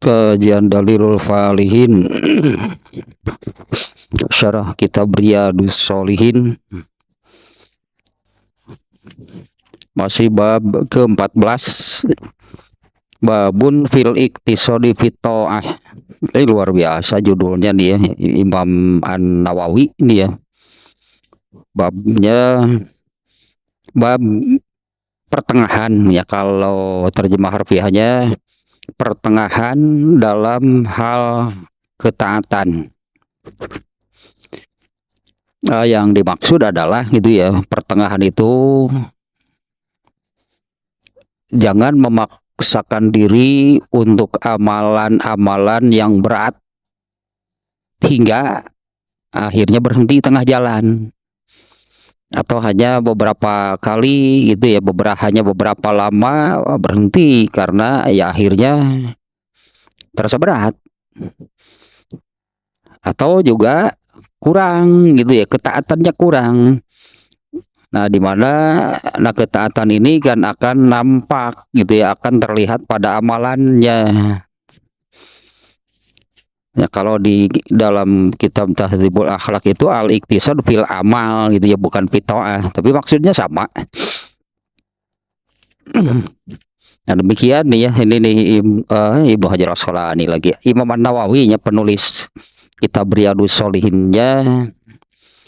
Kajian Dalilul Falihin Syarah Kitab Riyadhus Shalihin, masih bab ke-14, babun fil iktisadi fit ta'ah. Luar biasa judulnya nih ya, Imam An-Nawawi nih ya. Babnya bab pertengahan ya, kalau terjemah harfiahnya pertengahan dalam hal ketaatan. Yang dimaksud adalah gitu ya, pertengahan itu jangan memaksakan diri untuk amalan-amalan yang berat hingga akhirnya berhenti tengah jalan, atau hanya beberapa kali gitu ya, hanya beberapa lama berhenti karena ya akhirnya terasa berat, atau juga kurang gitu ya, ketaatannya kurang. Nah, dimana ketaatan ini kan akan nampak gitu ya, akan terlihat pada amalannya. Ya, kalau di dalam kitab Tahdzibul Akhlaq itu al-iktisad fil amal gitu ya, bukan fitoah, tapi maksudnya sama. Nah, demikian nih ya, ini nih Ibnu Hajar Asqalani lagi, Imam An-Nawawi nya penulis kitab Riyadhus Shalihinnya.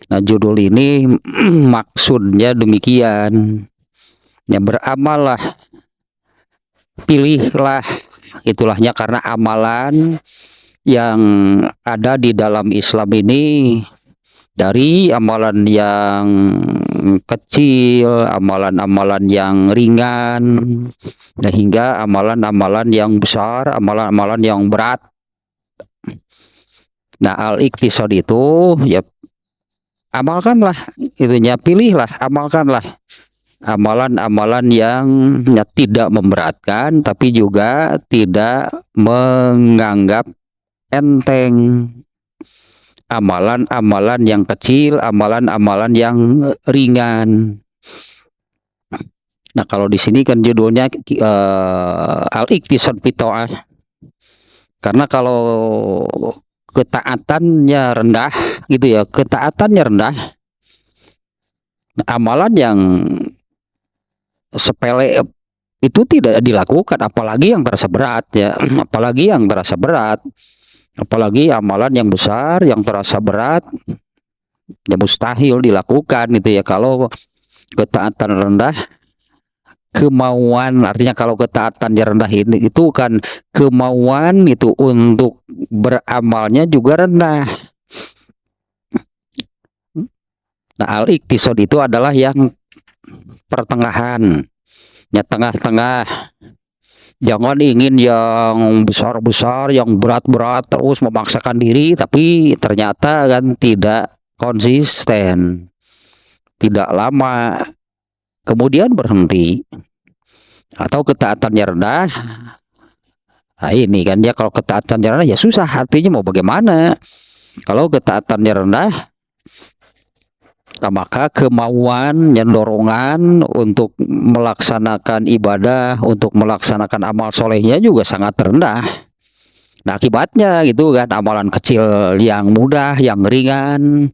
Nah, judul ini maksudnya demikian ya, beramallah, pilihlah itulahnya, karena amalan yang ada di dalam Islam ini, dari amalan yang kecil, amalan-amalan yang ringan, nah, hingga amalan-amalan yang besar, amalan-amalan yang berat. Nah, al-iktisad itu ya, amalkanlah itunya, pilihlah, amalkanlah amalan-amalan yang ya, tidak memberatkan tapi juga tidak menganggap enteng, amalan-amalan yang kecil, amalan-amalan yang ringan. Nah, kalau di sini kan judulnya al-iktisad fit ta'ah, karena kalau ketaatannya rendah gitu ya, ketaatannya rendah, amalan yang sepele itu tidak dilakukan, apalagi yang terasa berat ya, apalagi yang terasa berat, apalagi amalan yang besar yang terasa berat ya, mustahil dilakukan gitu ya. Kalau ketaatan rendah, kemauan, artinya kalau ketaatannya rendah ini itu kan kemauan itu untuk beramalnya juga rendah. Nah, al-iktisad itu adalah yang pertengahan ya, tengah-tengah. Jangan ingin yang besar-besar, yang berat-berat, terus memaksakan diri tapi ternyata kan tidak konsisten, tidak lama, kemudian berhenti. Atau ketaatannya rendah, nah ini kan dia, kalau ketaatannya rendah ya susah, artinya mau bagaimana. Kalau ketaatannya rendah, nah, maka kemauan dan dorongan untuk melaksanakan ibadah, untuk melaksanakan amal solehnya juga sangat rendah. Nah, akibatnya gitu kan, amalan kecil yang mudah, yang ringan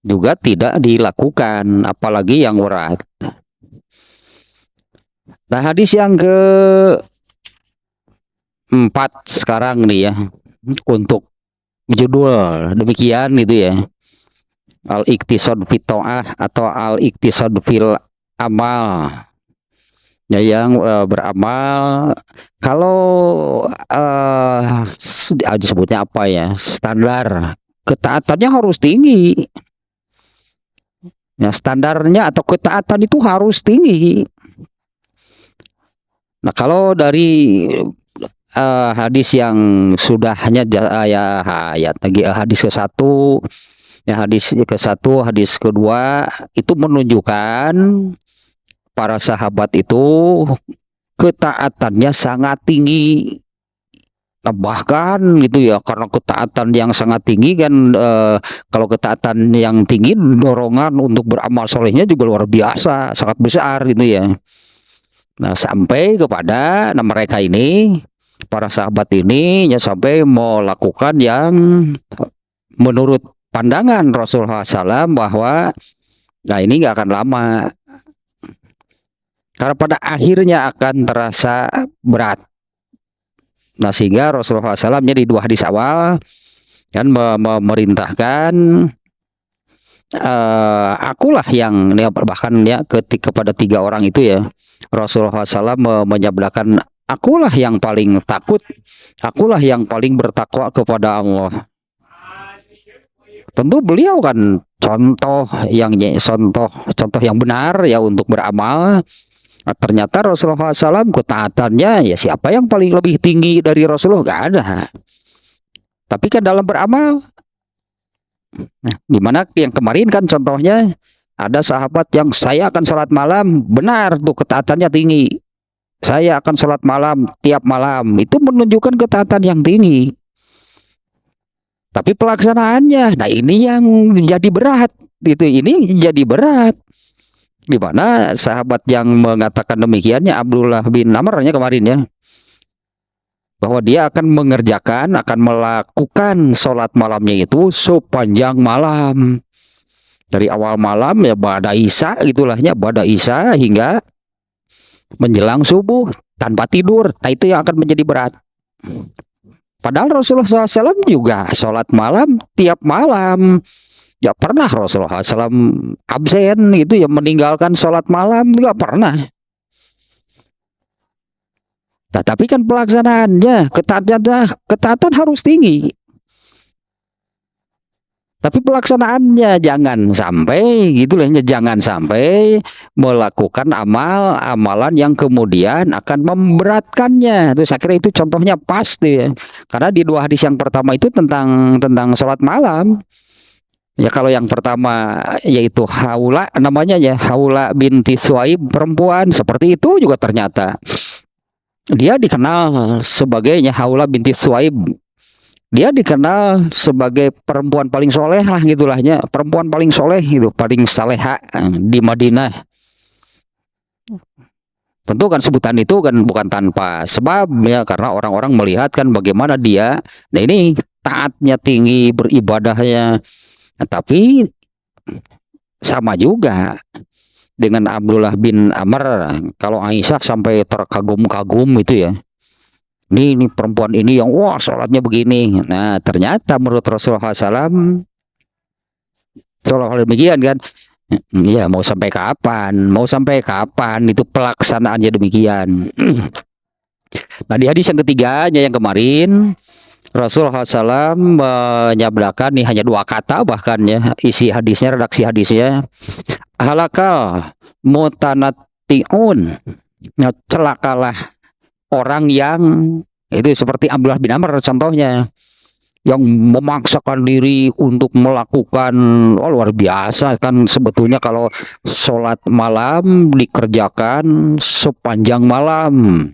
juga tidak dilakukan, apalagi yang berat. Nah, hadis yang ke-4 sekarang nih ya, untuk judul demikian gitu ya, al-iktisad fit ta'ah atau al-iktisad fil amal ya, yang beramal. Kalau disebutnya apa ya, standar ketaatannya harus tinggi ya, standarnya atau ketaatan itu harus tinggi. Nah, kalau dari hadis yang sudahnya ya, hadis ke-1 ya, hadis ke-1, hadis kedua itu menunjukkan para sahabat itu ketaatannya sangat tinggi. Nah, bahkan gitu ya, karena ketaatan yang sangat tinggi kan, kalau ketaatan yang tinggi, dorongan untuk beramal solehnya juga luar biasa, sangat besar gitu ya. Nah, sampai kepada mereka ini para sahabat ini ya sampai melakukan yang menurut pandangan Rasulullah SAW bahwa nah ini nggak akan lama karena pada akhirnya akan terasa berat. Nah sehingga Rasulullah SAW di dua hadis awal kan memerintahkan akulah yang ya, bahkan ya kepada tiga orang itu ya Rasulullah SAW menyabdakan akulah yang paling takut, akulah yang paling bertakwa kepada Allah. Tentu beliau kan contoh yang benar ya untuk beramal. Nah, ternyata Rasulullah SAW ketaatannya ya siapa yang paling lebih tinggi dari Rasulullah? Gak ada. Tapi kan dalam beramal, nah, dimana yang kemarin kan contohnya ada sahabat yang saya akan sholat malam, benar tuh ketaatannya tinggi. Saya akan sholat malam tiap malam, itu menunjukkan ketaatan yang tinggi. Tapi pelaksanaannya, nah ini yang jadi berat, ini jadi berat. Di mana sahabat yang mengatakan demikiannya Abdullah bin Amr kemarin ya, bahwa dia akan akan melakukan sholat malamnya itu sepanjang malam, dari awal malam ya ba'da isya gitulahnya, ba'da isya hingga menjelang subuh tanpa tidur. Nah itu yang akan menjadi berat. Padahal Rasulullah SAW juga sholat malam tiap malam. Ya pernah Rasulullah SAW absen gitu ya, meninggalkan sholat malam, nggak pernah. Nah, tapi kan pelaksanaannya ketaatan harus tinggi. Tapi pelaksanaannya jangan sampai gitu lah, jangan sampai melakukan amalan yang kemudian akan memberatkannya. Terus saya kira itu contohnya pas tuh ya. Karena di dua hadis yang pertama itu tentang sholat malam. Ya kalau yang pertama yaitu Haula namanya ya, Haula binti Suaib, perempuan seperti itu juga ternyata dia dikenal sebagainya Haula binti Suaib. Dia dikenal sebagai perempuan paling soleh lah gitulahnya, perempuan paling soleh gitu, paling saleha di Madinah. Tentu kan sebutan itu kan bukan tanpa sebab ya, karena orang-orang melihat kan bagaimana dia, nah ini taatnya tinggi, beribadahnya. Nah, tapi sama juga dengan Abdullah bin Amr, kalau Aisyah sampai terkagum-kagum itu ya. Ini perempuan ini yang wah sholatnya begini. Nah ternyata menurut Rasulullah SAW seolah-olah demikian kan. Ya mau sampai kapan itu pelaksanaannya demikian. Nah di hadis yang ketiganya yang kemarin Rasulullah SAW menyabdakan nih hanya dua kata bahkan ya isi hadisnya, redaksi hadisnya, halakal mutanatti'un. Nah, celakalah orang yang itu seperti Abdullah bin Amr contohnya, yang memaksakan diri untuk melakukan luar biasa kan. Sebetulnya kalau sholat malam dikerjakan sepanjang malam,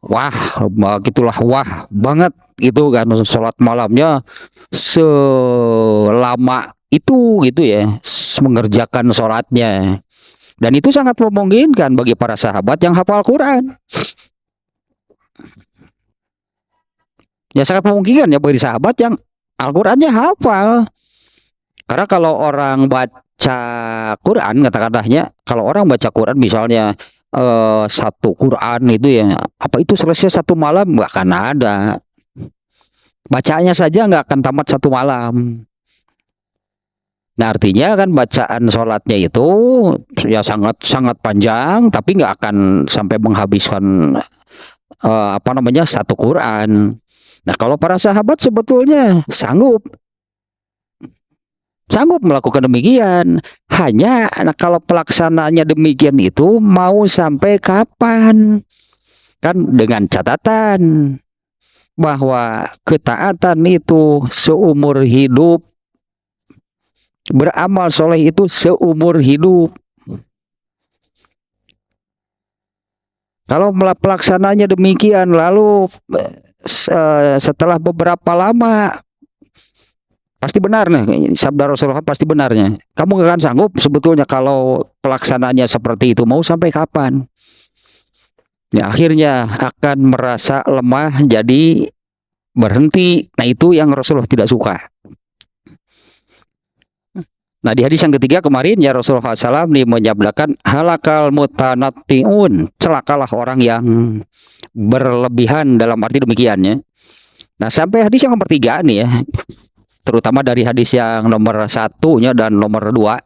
wah gitulah, wah banget gitu kan, sholat malamnya selama itu gitu ya, mengerjakan sholatnya. Dan itu sangat memungkinkan bagi para sahabat yang hafal Quran. Ya sangat memungkinkan ya bagi sahabat yang Al-Qurannya hafal. Karena kalau orang baca Quran, kata-katanya, kalau orang baca Quran misalnya satu Quran itu ya, apa itu selesai satu malam? Nggak akan ada. Bacanya saja nggak akan tamat satu malam. Nah artinya kan bacaan sholatnya itu ya sangat panjang, tapi nggak akan sampai menghabiskan satu Quran. Nah kalau para sahabat sebetulnya sanggup melakukan demikian. Hanya kalau pelaksanaannya demikian itu mau sampai kapan? Kan dengan catatan bahwa ketaatan itu seumur hidup. Beramal soleh itu seumur hidup. Kalau pelaksananya demikian, lalu setelah beberapa lama pasti benar nih sabda Rasulullah, pasti benarnya. Kamu gak akan sanggup sebetulnya kalau pelaksananya seperti itu, mau sampai kapan? Ya, akhirnya akan merasa lemah, jadi berhenti. Nah, itu yang Rasulullah tidak suka. Nah, di hadis yang ketiga kemarin ya Rasulullah SAW nih menyabdakan halakal mutanattiun, celakalah orang yang berlebihan, dalam arti demikiannya. Nah, sampai hadis yang nomor tiga nih ya, terutama dari hadis yang nomor satunya dan nomor dua,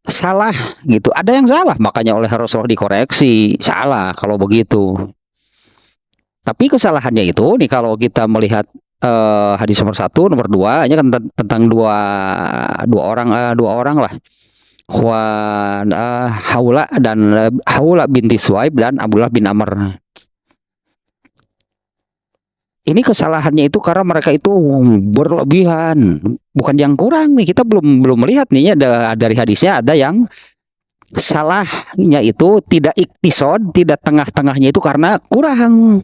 salah gitu. Ada yang salah, makanya oleh Rasulullah dikoreksi, salah kalau begitu. Tapi kesalahannya itu nih, kalau kita melihat hadis nomor satu, nomor dua, ini kan tentang dua orang lah. Haula dan Haula binti Suaib dan Abdullah bin Amr. Ini kesalahannya itu karena mereka itu berlebihan, bukan yang kurang nih. Kita belum melihat nih, ada dari hadisnya ada yang salahnya itu tidak iktisod, tidak tengah-tengahnya itu karena kurang.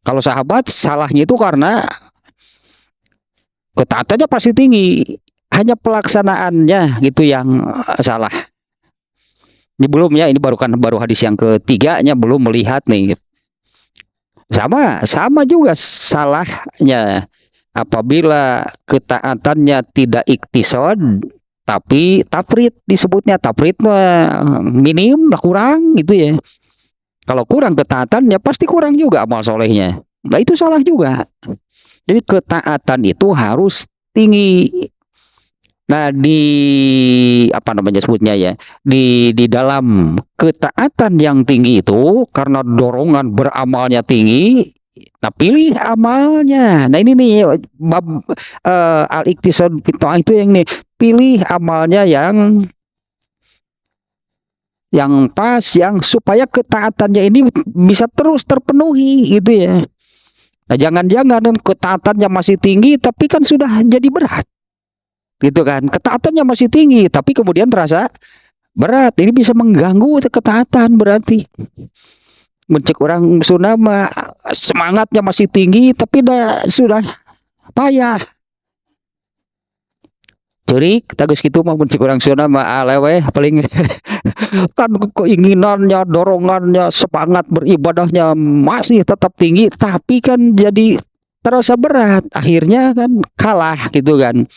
Kalau sahabat salahnya itu karena ketaatannya pasti tinggi, hanya pelaksanaannya gitu yang salah. Ini belum ya, ini baru hadis yang ketiganya, belum melihat nih. Sama juga salahnya apabila ketaatannya tidak iktisod tapi tafrid, disebutnya tafrid minim lah, kurang gitu ya. Kalau kurang ketaatan ya pasti kurang juga amal solehnya. Nah, itu salah juga. Jadi ketaatan itu harus tinggi. Nah, di apa namanya sebutnya ya, di dalam ketaatan yang tinggi itu karena dorongan beramalnya tinggi, nah pilih amalnya. Nah, ini nih bab al-iktisad fitnah itu yang nih, pilih amalnya yang pas, yang supaya ketaatannya ini bisa terus terpenuhi gitu ya. Nah, jangan-jangan ketaatannya masih tinggi tapi kan sudah jadi berat gitu kan. Ketaatannya masih tinggi tapi kemudian terasa berat, ini bisa mengganggu ketaatan. Berarti mencek orang Sunda mah semangatnya masih tinggi tapi sudah payah. Cerik tagus gitu mah mencek orang Sunda mah aleweh paling kan keinginannya, dorongannya, semangat beribadahnya masih tetap tinggi tapi kan jadi terasa berat, akhirnya kan kalah gitu kan.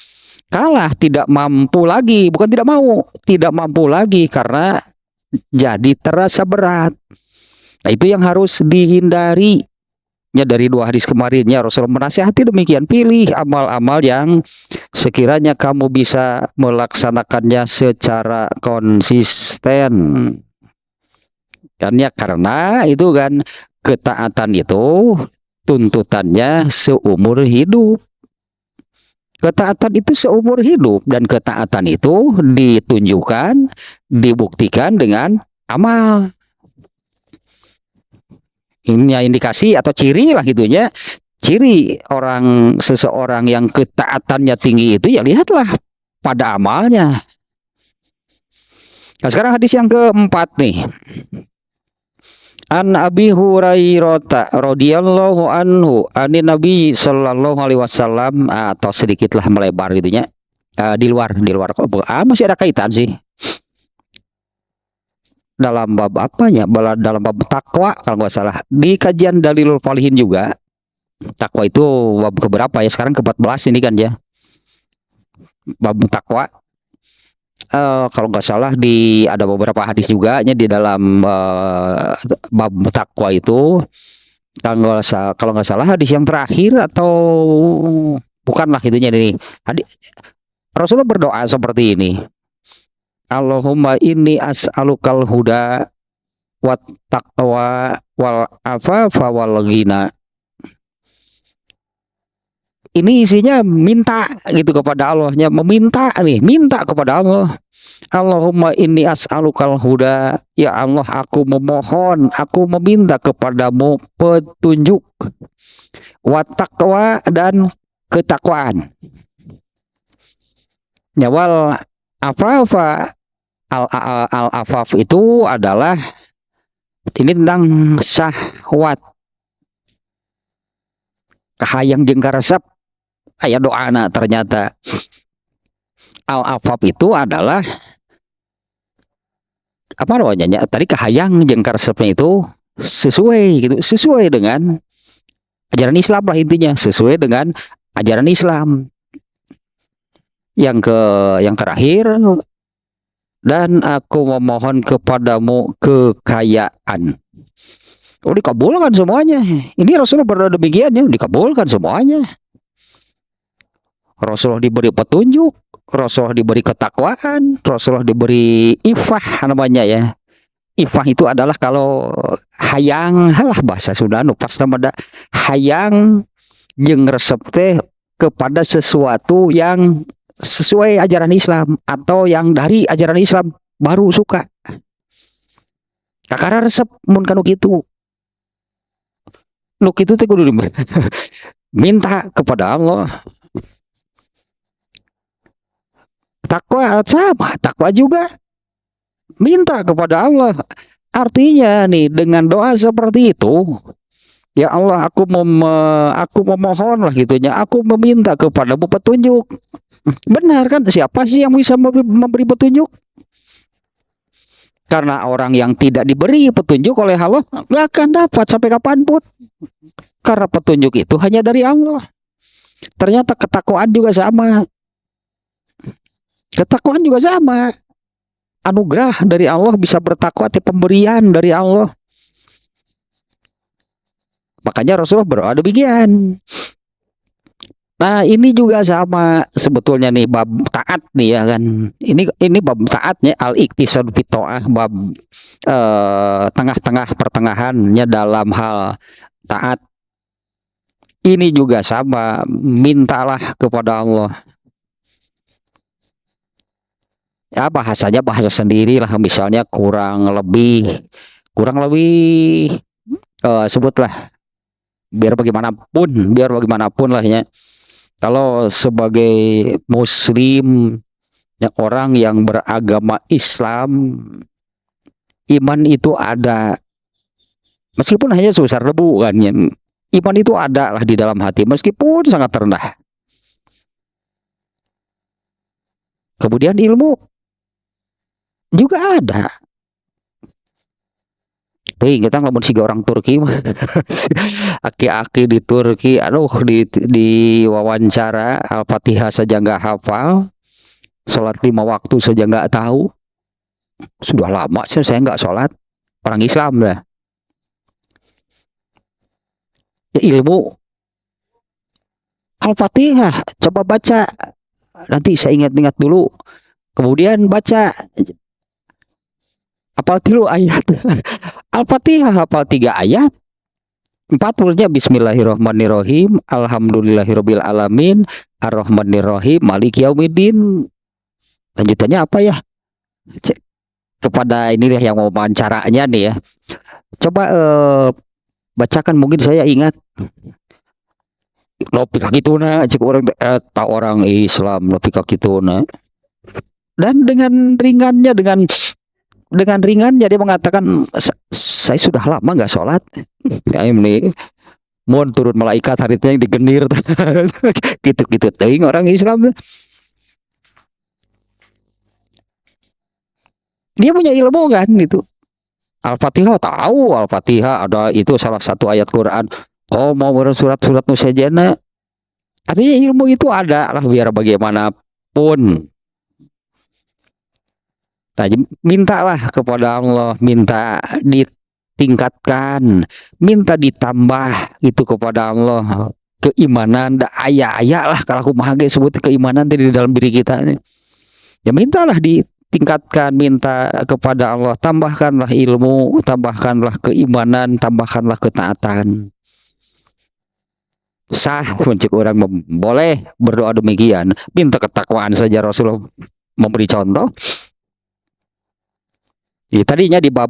Kalah, tidak mampu lagi, bukan tidak mampu lagi karena jadi terasa berat. Nah, itu yang harus dihindari. Ya, dari dua hadis kemarinnya Rasulullah menasihati demikian, pilih amal-amal yang sekiranya kamu bisa melaksanakannya secara konsisten. Kan ya, karena itu kan ketaatan itu tuntutannya seumur hidup. Ketaatan itu seumur hidup, dan ketaatan itu ditunjukkan, dibuktikan dengan amal. Ini indikasi atau ciri lah gitu ya. Ciri seseorang yang ketaatannya tinggi itu ya lihatlah pada amalnya. Nah, sekarang hadis yang keempat nih. An Abi Hurairah radhiyallahu anhu anin Nabi sallallahu alaihi wasallam, atau sedikitlah melebar gitu ya. Di luar masih ada kaitan sih. Dalam bab apanya? Dalam bab takwa kalau nggak salah. Di kajian Dalilul Falihin juga. Takwa itu bab keberapa ya? Sekarang ke-14 ini kan ya. Bab takwa. Kalau nggak salah ada beberapa hadis juga ya di dalam bab takwa itu. Kalau nggak salah hadis yang terakhir atau bukanlah itunya ini. Rasulullah berdoa seperti ini. Allahumma inni as'alukal huda wat taqwa wal afafa wal ghina. Ini isinya minta gitu kepada Allahnya, meminta nih, minta kepada Allah. Allahumma inni as'alukal huda, ya Allah aku memohon, aku meminta kepadamu petunjuk, wat taqwa dan ketakwaan. Nyawal afafa, al-afaf itu adalah ini tentang syahwat, kahayang jeung karesep aya doana. Ternyata al-afaf itu adalah apa namanya tadi kahayang jeung karesepnya itu sesuai gitu, sesuai dengan ajaran Islam lah intinya, sesuai dengan ajaran Islam. Yang terakhir, dan aku memohon kepadamu kekayaan. Oh, dikabulkan semuanya. Ini Rasulullah berdoa demikian ya, dikabulkan semuanya. Rasulullah diberi petunjuk, Rasulullah diberi ketakwaan, Rasulullah diberi ifah namanya ya. Ifah itu adalah kalau hayang, halah bahasa Sunda nu pas namanya hayang jeung resep teh kepada sesuatu yang sesuai ajaran Islam atau yang dari ajaran Islam baru suka. Kakara resep mun kanu kitu. Nu kitu teh kudu minta kepada Allah. Takwa sama, takwa juga minta kepada Allah. Artinya nih dengan doa seperti itu, ya Allah aku memohon lah gitunya, aku meminta kepadamu petunjuk. Benar kan? Siapa sih yang bisa memberi petunjuk? Karena orang yang tidak diberi petunjuk oleh Allah nggak akan dapat sampai kapanpun. Karena petunjuk itu hanya dari Allah. Ternyata ketakwaan juga sama. Ketakwaan juga sama. Anugerah dari Allah, bisa bertakwa, itu pemberian dari Allah. Makanya Rasulullah berdoa demikian. Nah, ini juga sama sebetulnya nih bab taat nih ya kan. Ini bab taatnya al-iqtisad fi ta'ah, bab tengah-tengah pertengahannya dalam hal taat. Ini juga sama, mintalah kepada Allah. Ya bahasanya bahasa sendiri lah, misalnya kurang lebih sebutlah biar bagaimanapun lah ya, kalau sebagai muslim ya, orang yang beragama Islam, iman itu ada meskipun hanya sebesar debu kan ya, iman itu ada lah di dalam hati meskipun sangat rendah. Kemudian ilmu juga ada. Tapi kita ngomong siga orang Turki mah. Aki-aki di Turki, aduh di wawancara Al-Fatihah saja nggak hafal, sholat 5 waktu saja nggak tahu. Sudah lama sih saya nggak sholat. Orang Islam lah. Ya, ilmu Al-Fatihah coba baca. Nanti saya ingat-ingat dulu. Kemudian baca. Hafal 3 ayat. Al-Fatihah hafal 3 ayat. 40-nya Bismillahirrahmanirrahim, Alhamdulillahirabbil alamin, Ar-Rahmanirrahim, Maliki Yaumiddin. Lanjutannya apa ya? Kepada ini yang mau wawancaranya nih ya. Coba bacakan, mungkin saya ingat. Lopi kakituna cek orang orang Islam lopi kakituna. Dan dengan ringannya dia mengatakan, saya sudah lama nggak sholat. Ya ini mohon turun malaikat hari itu yang digenir. Gitu-gitu ting orang Islam. Dia punya ilmu kan gitu. Al-Fatihah tahu, Al-Fatihah ada itu salah satu ayat Quran. Oh mau surat-surat musajana. Artinya ilmu itu ada lah biar bagaimanapun. Nah, mintalah kepada Allah, minta ditingkatkan, minta ditambah itu kepada Allah keimanan. Ayah lah kalau aku mah sebut keimanan di dalam diri kita ini. Ya mintalah ditingkatkan, minta kepada Allah, tambahkanlah ilmu, tambahkanlah keimanan, tambahkanlah ketaatan. Sah mencek orang boleh berdoa demikian, minta ketakwaan saja Rasulullah memberi contoh. Ya, tadinya di bab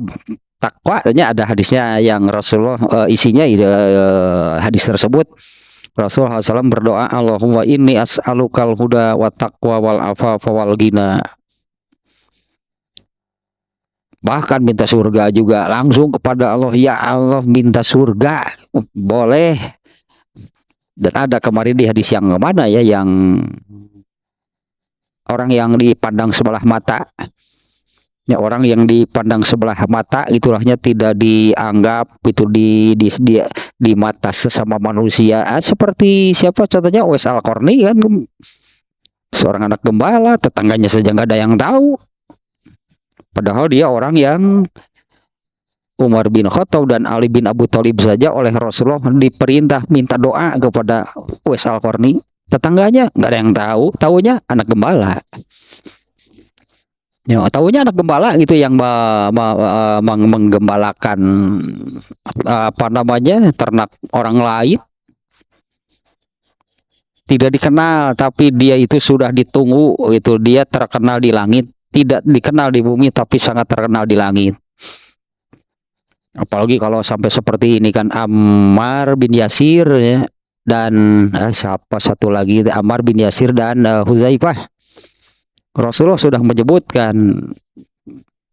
takwa ada hadisnya yang Rasulullah isinya hadis tersebut Rasulullah SAW berdoa, Allahumma inni as'alukal huda wa taqwa wal afafa wal ghina. Bahkan minta surga juga langsung kepada Allah, ya Allah minta surga boleh. Dan ada kemarin di hadis yang mana ya, yang orang yang dipandang sebelah mata Ya, orang yang dipandang sebelah mata itulahnya tidak dianggap itu di mata sesama manusia. Seperti siapa contohnya Uwais Al-Qarni kan, seorang anak gembala, tetangganya saja nggak ada yang tahu. Padahal dia orang yang Umar bin Khattab dan Ali bin Abu Thalib saja oleh Rasulullah diperintah minta doa kepada Uwais Al-Qarni. Tetangganya nggak ada yang tahu, taunya anak gembala. Ya, taunya anak gembala gitu yang menggembalakan apa namanya ternak orang lain. Tidak dikenal, tapi dia itu sudah ditunggu, itu dia terkenal di langit, tidak dikenal di bumi, tapi sangat terkenal di langit. Apalagi kalau sampai seperti ini kan, Ammar bin Yasir ya, dan siapa satu lagi, Ammar bin Yasir dan Hudzaifah. Rasulullah sudah menyebutkan,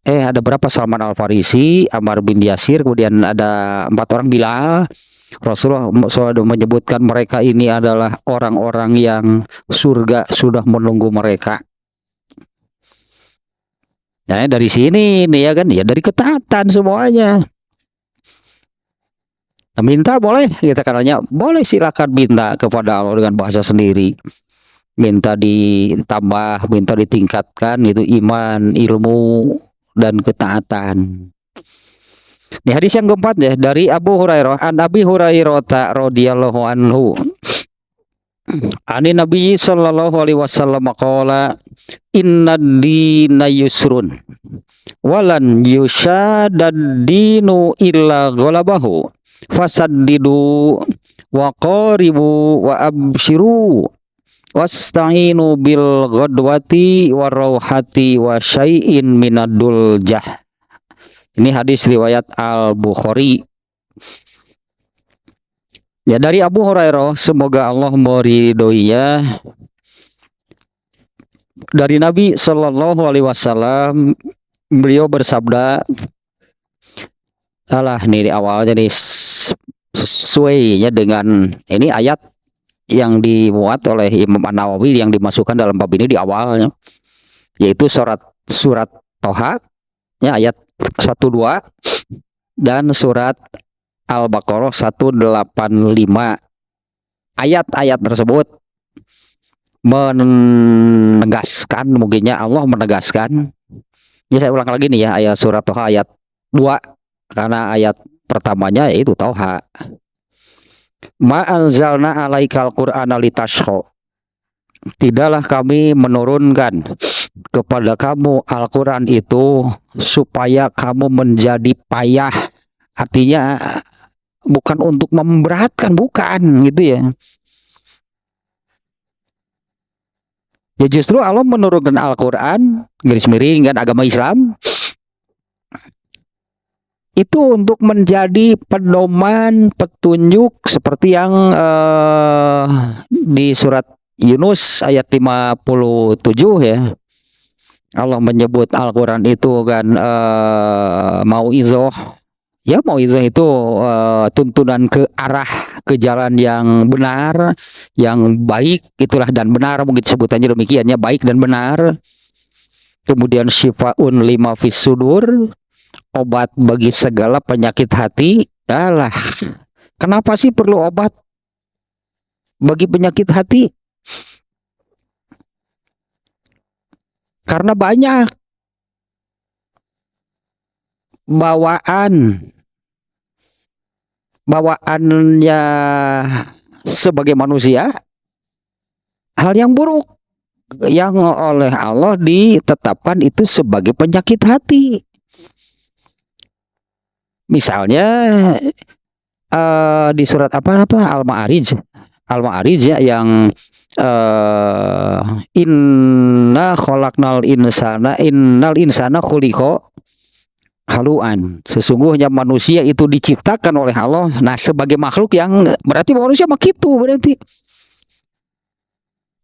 ada berapa, Salman Al-Farisi, Ammar bin Yasir, kemudian ada 4 orang Bilal. Rasulullah sudah menyebutkan mereka ini adalah orang-orang yang surga sudah menunggu mereka. Nah, dari sini nih ya kan, ya dari ketaatan semuanya. Minta boleh, kita katanya boleh, silakan minta kepada Allah dengan bahasa sendiri. Minta ditambah, minta ditingkatkan itu iman, ilmu, dan ketaatan. Di hadis yang keempat ya, dari Abu Hurairah, an Abi Hurairah radhiyallahu anhu, ani Nabi sallallahu alaihi wasallam qala, inna dina yusrun walan yushadad dinu illa ghalabahu fasaddidu wa qaribu wa abshiru wasta'inu bil ghadwati warauhati wa syai'in minadul jah. Ini hadis riwayat Al-Bukhari. Ya, dari Abu Hurairah, semoga Allah meridhoinya, dari Nabi Shallallahu Alaihi Wasallam, beliau bersabda, nih di awalnya nih sesuai dengan ini ayat yang dimuat oleh Imam An-Nawawi yang dimasukkan dalam bab ini di awalnya, yaitu surat Toha ya, ayat 12 dan surat Al-Baqarah 185. Ayat-ayat tersebut menegaskan, mungkinnya Allah menegaskan. Ya, saya ulang lagi nih ya, ayat surat Toha ayat 2, karena ayat pertamanya yaitu Toha. Ma anzalna alaikal qur'ana litashqa. Tidaklah kami menurunkan kepada kamu Al-Quran itu supaya kamu menjadi payah. Artinya bukan untuk memberatkan, bukan gitu ya. Ya, justru Allah menurunkan Al-Quran, garis miring kan, agama Islam, itu untuk menjadi pedoman, petunjuk, seperti yang di surat Yunus ayat 57 ya. Allah menyebut Al-Quran itu kan mau'izoh. Ya, mau'izoh itu tuntunan ke arah, ke jalan yang benar, yang baik, itulah, dan benar, mungkin sebutannya demikiannya, baik dan benar. Kemudian syifaun lima fis sudur, obat bagi segala penyakit hati. Alah, kenapa sih perlu obat bagi penyakit hati? Karena banyak bawaannya sebagai manusia, hal yang buruk yang oleh Allah ditetapkan itu sebagai penyakit hati. Misalnya di surat apa Al-Ma'arij ya, yang innal insana khuliqa haluan. Sesungguhnya manusia itu diciptakan oleh Allah, nah, sebagai makhluk yang berarti manusia begitu berarti.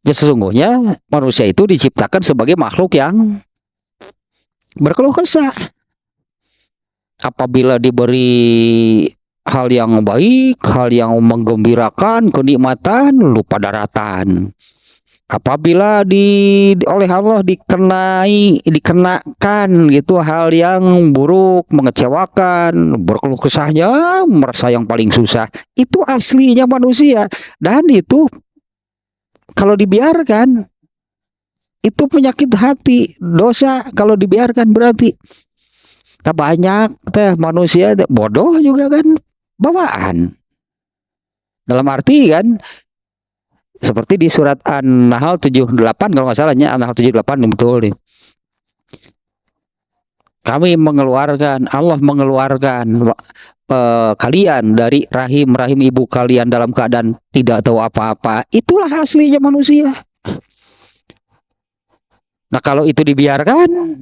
Ya, sesungguhnya manusia itu diciptakan sebagai makhluk yang berkeluh kesah. Apabila diberi hal yang baik, hal yang menggembirakan, kenikmatan, lupa daratan. Apabila oleh Allah dikenakan gitu hal yang buruk, mengecewakan, berkeluh kesahnya, merasa yang paling susah, itu aslinya manusia. Dan itu kalau dibiarkan, itu penyakit hati, dosa kalau dibiarkan berarti. Tak banyak teh manusia bodoh juga kan bawaan. Dalam arti kan seperti di surat An-Nahl 78 kalau nggak salahnya, An-Nahl 78 betul nih. Kami mengeluarkan, Allah mengeluarkan kalian dari rahim ibu kalian dalam keadaan tidak tahu apa-apa. Itulah aslinya manusia. Nah kalau itu dibiarkan,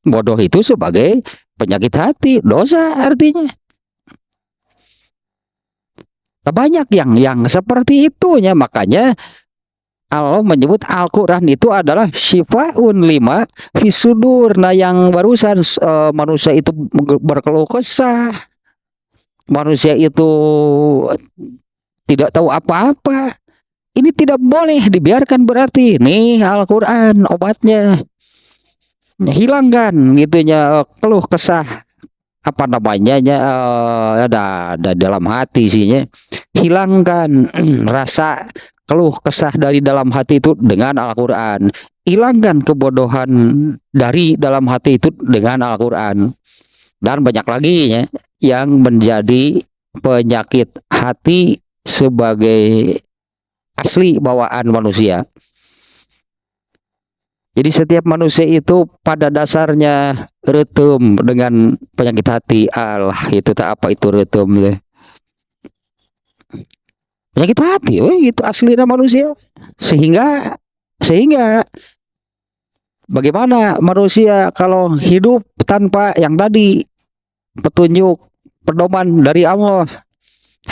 bodoh itu sebagai penyakit hati, dosa artinya. Banyak yang seperti itunya, makanya Allah menyebut Al-Quran itu adalah syifaun lima fisudur. Nah yang barusan manusia itu berkeluh kesah, manusia itu tidak tahu apa-apa, ini tidak boleh dibiarkan, berarti nih Al-Quran obatnya. Hilangkan gitunya keluh kesah, apa namanya ada dalam hati sihnya, hilangkan rasa keluh kesah dari dalam hati itu dengan Al-Quran, hilangkan kebodohan dari dalam hati itu dengan Al-Quran. Dan banyak lagi ya yang menjadi penyakit hati sebagai asli bawaan manusia. Jadi setiap manusia itu pada dasarnya retum dengan penyakit hati. Allah itu tak apa itu retum deh. Penyakit hati, itu aslinya manusia. Sehingga bagaimana manusia kalau hidup tanpa yang tadi petunjuk pedoman dari Allah,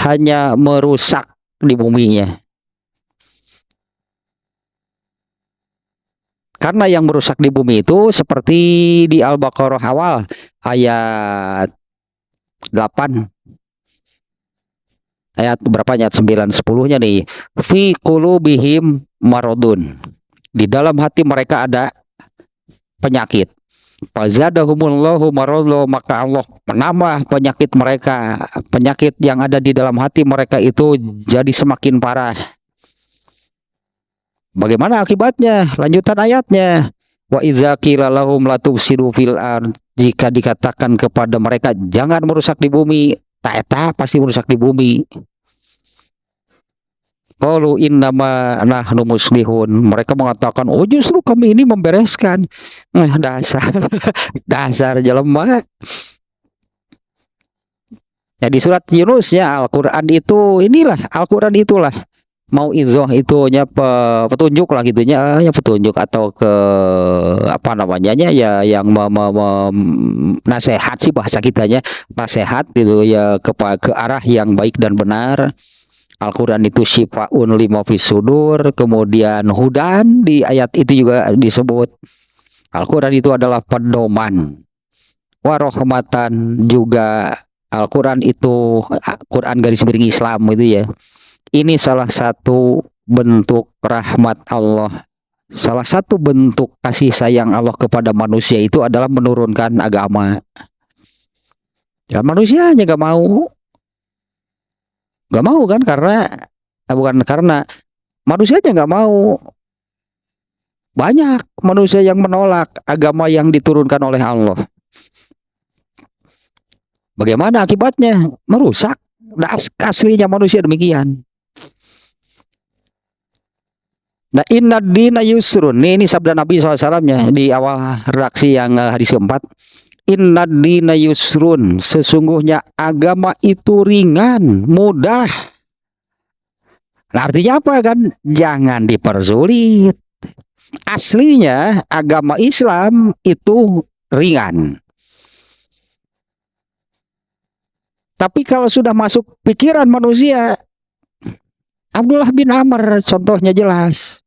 hanya merusak di buminya. Karena yang merusak di bumi itu seperti di Al-Baqarah awal ayat 8, ayat berapa, ayat 9 10-nya nih, fi qulubihim maradun, di dalam hati mereka ada penyakit. Fazadahumullahu maradun, maka Allah menambah penyakit mereka, penyakit yang ada di dalam hati mereka itu jadi semakin parah. Bagaimana akibatnya? Lanjutan ayatnya. Wa iza qila lahum la tufsidu fil ard, jika dikatakan kepada mereka jangan merusak di bumi, tak pasti merusak di bumi. Qalu innama nahnu muslihun, mereka mengatakan oh justru kami ini membereskan. Dasar jelema. Ya di surat Yunus ya, Al-Quran itu inilah, Al-Quran itulah mau izoh itunya petunjuk lah gitunya, ya petunjuk atau ke apa namanya ya yang nasihat sih bahasa kitanya, nasihat gitu ya ke arah yang baik dan benar. Al-Quran itu syifaun lima fisudur, kemudian hudan di ayat itu juga disebut. Al-Quran itu adalah pedoman, warohmatan juga. Al-Quran itu Quran garis miring Islam itu ya. Ini salah satu bentuk rahmat Allah, salah satu bentuk kasih sayang Allah kepada manusia itu adalah menurunkan agama. Ya manusianya gak mau kan, karena bukan karena manusianya gak mau. Banyak manusia yang menolak agama yang diturunkan oleh Allah. Bagaimana akibatnya? Merusak. Aslinya manusia demikian. Nah, inna dina yusrun. Ini sabda Nabi SAW-nya di awal redaksi yang hadis keempat. Inna dina yusrun. Sesungguhnya agama itu ringan, mudah. Nah, artinya apa kan? Jangan dipersulit. Aslinya agama Islam itu ringan. Tapi kalau sudah masuk pikiran manusia, Abdullah bin Amr contohnya jelas.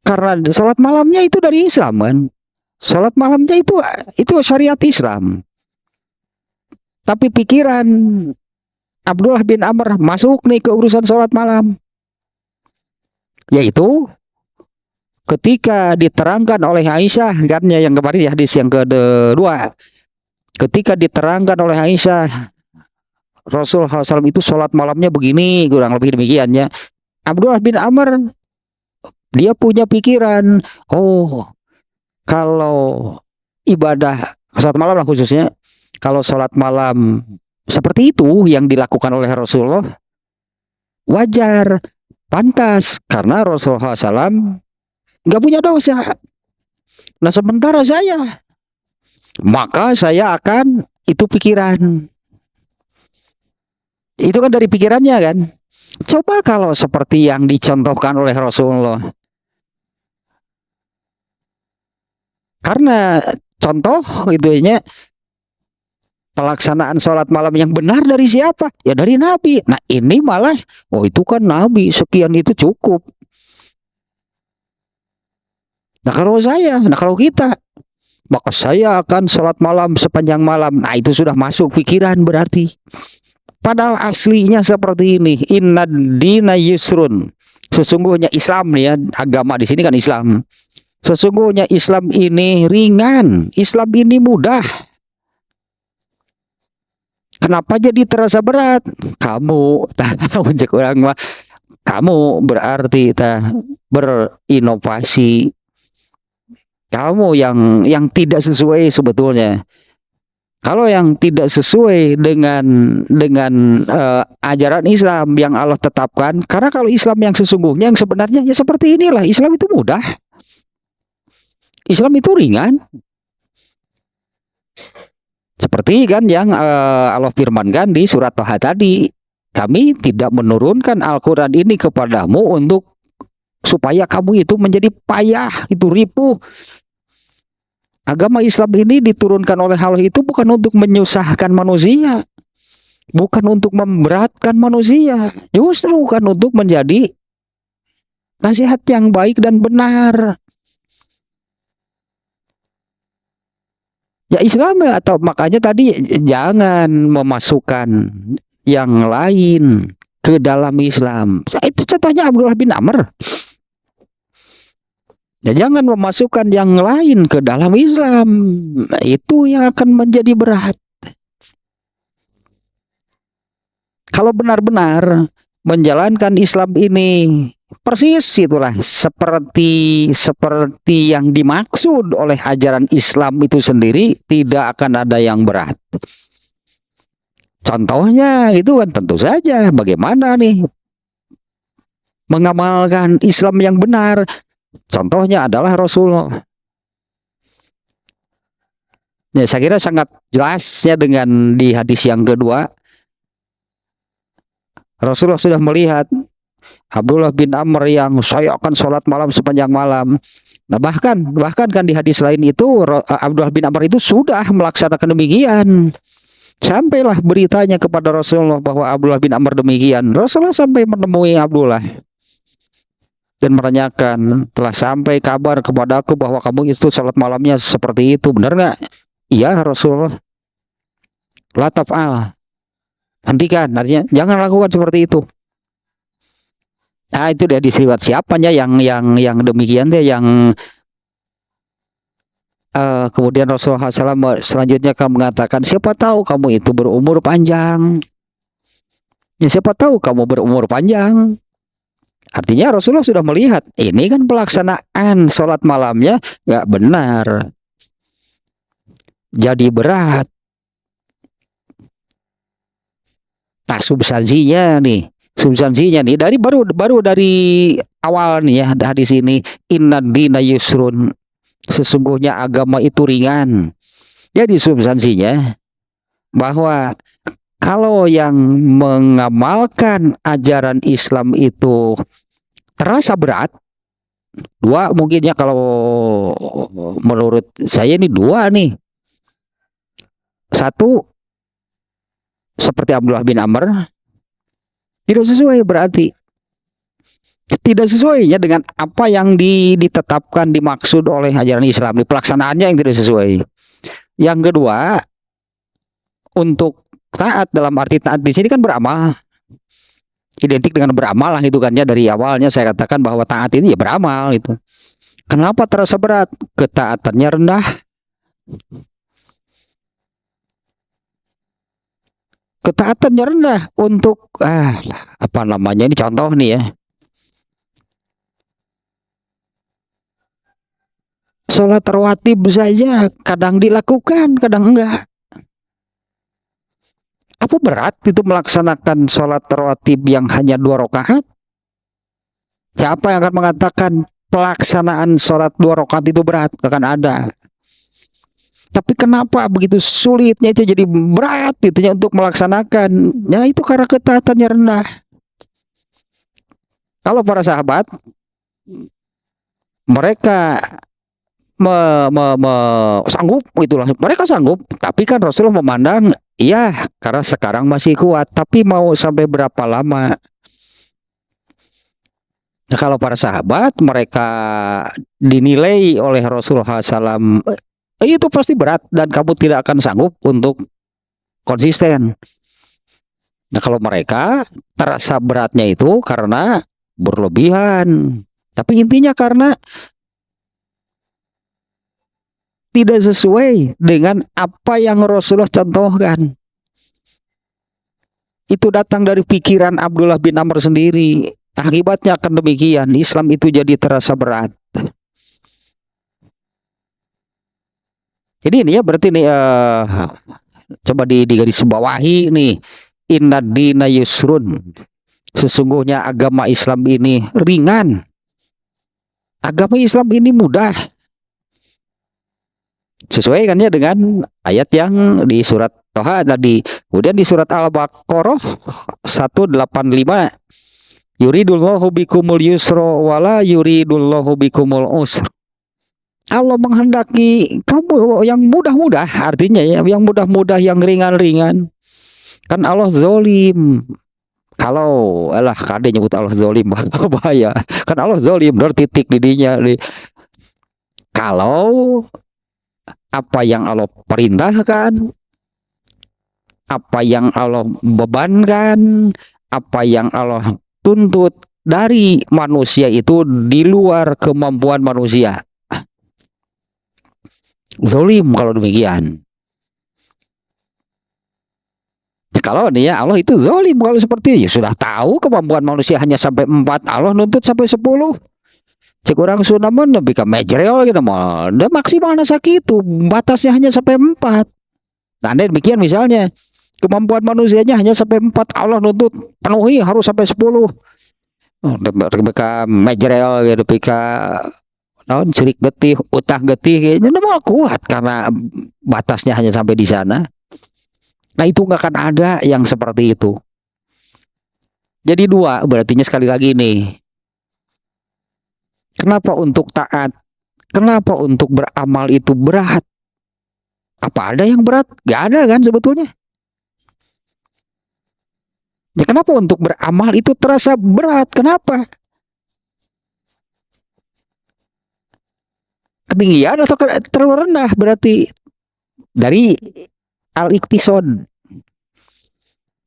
Karena sholat malamnya itu dari Islam kan. Sholat malamnya itu syariat Islam. Tapi pikiran Abdullah bin Amr masuk nih ke urusan sholat malam. Yaitu ketika diterangkan oleh Aisyah, kan ya, yang kemarin ya, hadis yang kedua, ketika diterangkan oleh Aisyah Rasulullah SAW itu sholat malamnya begini, kurang lebih demikiannya. Abdullah bin Amr dia punya pikiran, oh kalau ibadah sholat malam lah khususnya, kalau sholat malam seperti itu yang dilakukan oleh Rasulullah wajar, pantas, karena Rasulullah SAW nggak punya dosa. Nah sementara saya, maka saya akan, itu pikiran, itu kan dari pikirannya kan. Coba kalau seperti yang dicontohkan oleh Rasulullah, karena contoh itunya pelaksanaan sholat malam yang benar dari siapa? Ya dari Nabi. Nah ini malah, oh itu kan Nabi sekian itu cukup. Nah kalau kita, maka saya akan sholat malam sepanjang malam. Nah itu sudah masuk pikiran berarti. Padahal aslinya seperti ini. Inna dina yusrun. Sesungguhnya Islam ya, agama di sini kan Islam. Sesungguhnya Islam ini ringan. Islam ini mudah. Kenapa jadi terasa berat? Kamu, kamu berarti berinovasi. Kamu yang tidak sesuai sebetulnya. Kalau yang tidak sesuai dengan ajaran Islam yang Allah tetapkan, karena kalau Islam yang sesungguhnya, yang sebenarnya ya seperti inilah. Islam itu mudah. Islam itu ringan. Seperti kan yang Allah firmankan di surat Toha tadi, kami tidak menurunkan Al-Quran ini kepadamu untuk supaya kamu itu menjadi payah, itu ripuh. Agama Islam ini diturunkan oleh Allah itu bukan untuk menyusahkan manusia, bukan untuk memberatkan manusia, justru kan untuk menjadi nasihat yang baik dan benar. Ya Islam ya, atau makanya tadi jangan memasukkan yang lain ke dalam Islam. Itu contohnya Abdullah bin Amr. Ya, jangan memasukkan yang lain ke dalam Islam. Itu yang akan menjadi berat. Kalau benar-benar menjalankan Islam ini persis itulah seperti yang dimaksud oleh ajaran Islam itu sendiri, tidak akan ada yang berat. Contohnya itu kan tentu saja bagaimana nih mengamalkan Islam yang benar. Contohnya adalah Rasulullah. Ya, saya kira sangat jelasnya dengan di hadis yang kedua. Rasulullah sudah melihat Abdullah bin Amr yang saya akan sholat malam sepanjang malam. Nah bahkan kan di hadis lain itu Abdullah bin Amr itu sudah melaksanakan demikian. Sampailah beritanya kepada Rasulullah bahwa Abdullah bin Amr demikian. Rasulullah sampai menemui Abdullah dan menanyakan, telah sampai kabar kepadaku bahwa kamu itu sholat malamnya seperti itu, benar nggak? Iya Rasulullah. La taf'al, hentikan, artinya jangan lakukan seperti itu. Nah itu dia disriwat siapanya yang demikian deh, yang kemudian Rasulullah SAW selanjutnya akan mengatakan, siapa tahu kamu itu berumur panjang. Ya, siapa tahu kamu berumur panjang. Artinya Rasulullah sudah melihat ini kan pelaksanaan sholat malamnya nggak benar, jadi berat. Nah substansinya nih dari baru dari awal nih ya hadis ini, inna dina yusrun, sesungguhnya agama itu ringan. Jadi substansinya bahwa kalau yang mengamalkan ajaran Islam itu terasa berat, dua mungkin ya, kalau menurut saya ini dua nih. Satu, seperti Abdullah bin Amr, tidak sesuai, berarti tidak sesuai ya dengan apa yang ditetapkan, dimaksud oleh ajaran Islam, di pelaksanaannya yang tidak sesuai. Yang kedua, untuk taat dalam arti taat di sini kan beramal. identik dengan beramal lah itu kan ya. Dari awalnya saya katakan bahwa taat ini ya beramal itu. Kenapa terasa berat? Ketaatannya rendah. Ketaatannya rendah untuk apa namanya, ini contoh nih ya. Sholat rawatib saja kadang dilakukan, kadang enggak. Apa berat itu melaksanakan sholat rawatib yang hanya 2 rakaat? Siapa yang akan mengatakan pelaksanaan sholat 2 rakaat itu berat? Akan ada. Tapi kenapa begitu sulitnya itu jadi berat gitu ya untuk melaksanakan? Ya itu karena ketaatannya rendah. Kalau para sahabat mereka sanggup, itulah mereka sanggup, tapi kan Rasulullah memandang iya karena sekarang masih kuat, tapi mau sampai berapa lama? Nah, kalau para sahabat mereka dinilai oleh Rasulullah SAW itu pasti berat dan kamu tidak akan sanggup untuk konsisten. Nah, kalau mereka terasa beratnya itu karena berlebihan, tapi intinya karena tidak sesuai dengan apa yang Rasulullah contohkan. Itu datang dari pikiran Abdullah bin Amr sendiri. Akibatnya akan demikian, Islam itu jadi terasa berat. Jadi ini ya berarti nih coba digaris bawahi nih, inna dina yusrun, sesungguhnya agama Islam ini ringan, agama Islam ini mudah. Sesuai kan ya dengan ayat yang di surat Toha tadi. Kemudian di surat Al-Baqarah 185, yuridullahu bikumul yusra wala yuridullahu bikumul usra. Allah menghendaki kamu yang mudah-mudah, artinya ya, yang mudah-mudah, yang ringan-ringan. Kan Allah zolim. Kalau kade nyebut Allah zolim bahaya. Kan Allah zolim, titik didinya. Kalau apa yang Allah perintahkan, apa yang Allah bebankan, apa yang Allah tuntut dari manusia itu di luar kemampuan manusia, zalim kalau demikian. Kalau nih ya Allah itu zalim kalau seperti itu. Sudah tahu kemampuan manusia hanya sampai 4, Allah nuntut sampai 10. Cek orang Sunaman lebih ke majrel gitu mal. Dan maksimal sakit itu batasnya hanya sampai 4. Nah, demikian misalnya kemampuan manusianya hanya sampai 4, Allah nuntut penuhi harus sampai 10. Mereka majrel gitu, pika naon cirik getih, utah getih kayaknya mau kuat karena batasnya hanya sampai di sana. Nah, itu nggak akan ada yang seperti itu. Jadi 2, berartinya sekali lagi nih. Kenapa untuk taat? Kenapa untuk beramal itu berat? Apa ada yang berat? Gak ada kan sebetulnya. Ya, kenapa untuk beramal itu terasa berat? Kenapa? Ketinggian atau terlalu rendah berarti dari al-iktisod.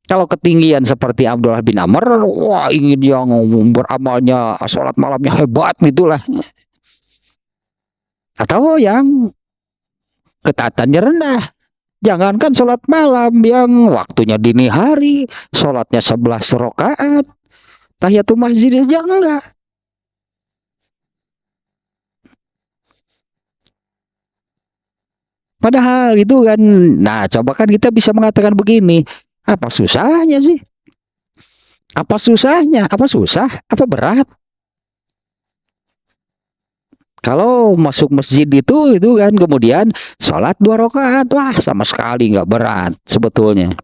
Kalau ketinggian seperti Abdullah bin Amr, wah ingin yang beramalnya sholat malamnya hebat gitulah. Atau yang ketaatannya rendah. Jangankan sholat malam yang waktunya dini hari, sholatnya 11 rakaat, tahiyatul masjid aja enggak. Padahal itu kan, nah coba kan kita bisa mengatakan begini, apa susahnya sih? Apa susahnya? Apa susah? Apa berat? Kalau masuk masjid itu kan kemudian sholat 2 rakaat, wah sama sekali nggak berat sebetulnya.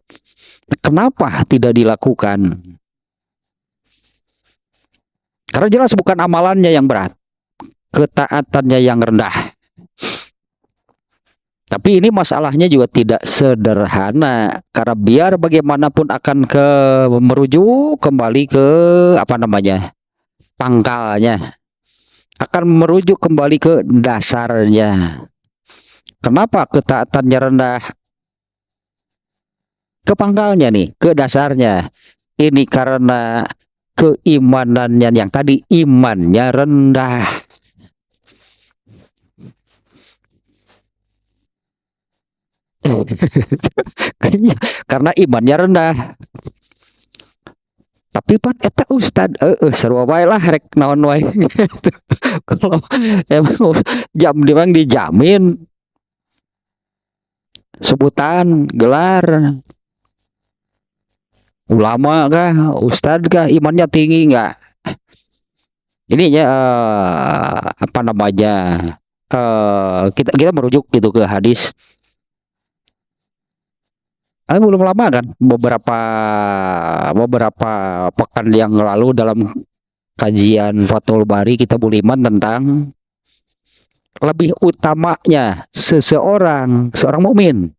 Kenapa tidak dilakukan? Karena jelas bukan amalannya yang berat, ketaatannya yang rendah. Tapi ini masalahnya juga tidak sederhana, karena biar bagaimanapun akan merujuk kembali ke apa namanya, pangkalnya, akan merujuk kembali ke dasarnya. Kenapa ketaatannya rendah? Ke pangkalnya nih, ke dasarnya. Ini karena keimanannya yang tadi imannya rendah. Karena imannya rendah. Tapi pan eta ustad sarua bae lah rek naon wae gitu. Kalau emang jam memang dijamin sebutan gelar ulama kah ustad kah imannya tinggi nggak ininya apa namanya kita kita merujuk gitu ke hadis. Belum lama kan beberapa pekan yang lalu dalam kajian Fathul Bari kita buliman tentang lebih utamanya seorang mukmin,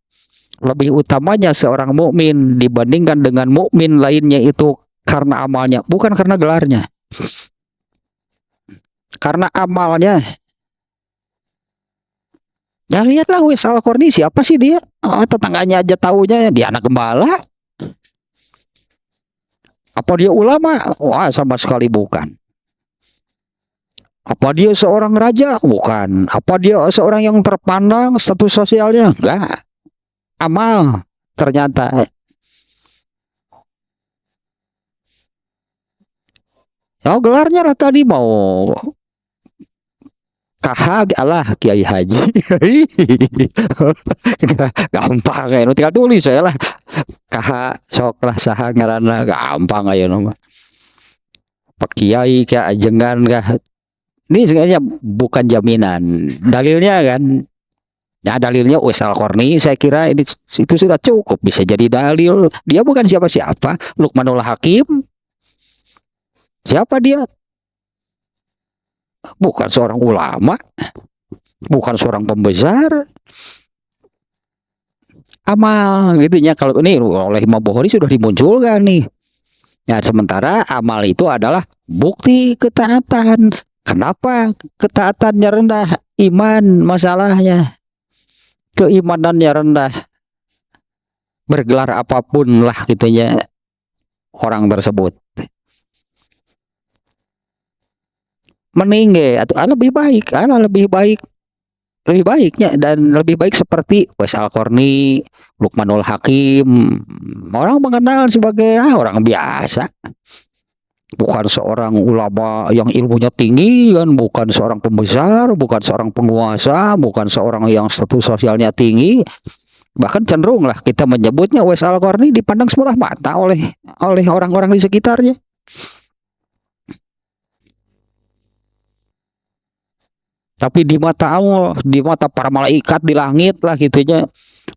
lebih utamanya seorang mukmin dibandingkan dengan mukmin lainnya itu karena amalnya, bukan karena gelarnya. Karena amalnya. Ya lihatlah wes Al-Qarni siapa sih dia? Tetangganya aja taunya dia anak gembala. Apa dia ulama? Wah, sama sekali bukan. Apa dia seorang raja? Bukan. Apa dia seorang yang terpandang status sosialnya? Enggak. Amal ternyata. Oh, gelarnya lah tadi mau KH Allah Kiai Haji. Gampang ya, tinggal tulis saya lah. KH sok lah saha ngaranna gampang aya mah. Pak Kiai kah ajengan kah. Ini sebenarnya bukan jaminan. Dalilnya kan. Ya dalilnya Uwais Al-Qarni saya kira ini itu sudah cukup bisa jadi dalil. Dia bukan siapa-siapa, Luqmanul Hakim. Siapa dia? Bukan seorang ulama, bukan seorang pembesar. Amal gitunya kalau ini oleh Imam Bukhari sudah dimunculkan nih. Nah, sementara amal itu adalah bukti ketaatan. Kenapa ketaatannya rendah? Iman masalahnya. Keimanannya rendah. Bergelar apapun lah gitunya orang tersebut. Meninggal atau lebih baiknya dan lebih baik seperti Uwais Al-Qarni, Luqmanul Hakim, orang mengenal sebagai orang biasa, bukan seorang ulama yang ilmunya tinggi kan, bukan seorang pembesar, bukan seorang penguasa, bukan seorang yang status sosialnya tinggi, bahkan cenderung lah kita menyebutnya Uwais Al-Qarni dipandang sebelah mata oleh orang-orang di sekitarnya. Tapi di mata Allah, di mata para malaikat di langit lah gitunya.